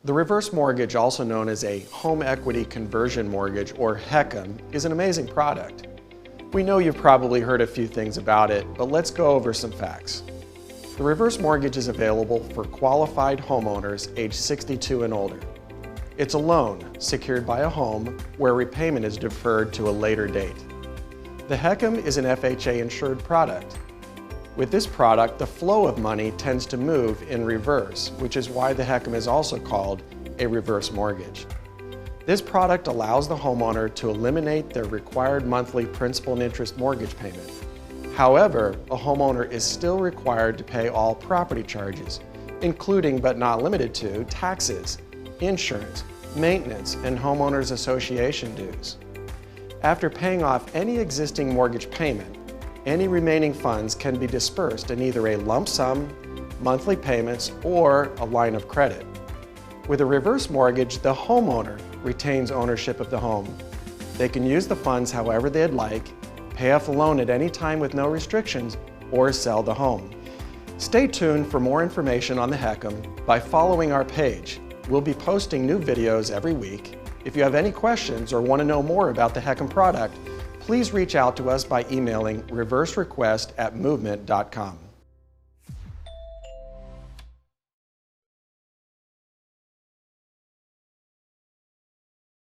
The reverse mortgage, also known as a home equity conversion mortgage or HECM, is an amazing product. We know you've probably heard a few things about it, but let's go over some facts. The reverse mortgage is available for qualified homeowners aged 62 and older. It's a loan secured by a home where repayment is deferred to a later date. The HECM is an FHA-insured product. With this product, the flow of money tends to move in reverse, which is why the HECM is also called a reverse mortgage. This product allows the homeowner to eliminate their required monthly principal and interest mortgage payment. However, a homeowner is still required to pay all property charges, including but not limited to taxes, insurance, maintenance, and homeowners association dues. After paying off any existing mortgage payment, any remaining funds can be dispersed in either a lump sum, monthly payments, or a line of credit. With a reverse mortgage, the homeowner retains ownership of the home. They can use the funds however they'd like, pay off the loan at any time with no restrictions, or sell the home. Stay tuned for more information on the HECM by following our page. We'll be posting new videos every week. If you have any questions or want to know more about the HECM product, please reach out to us by emailing reverserequest@movement.com.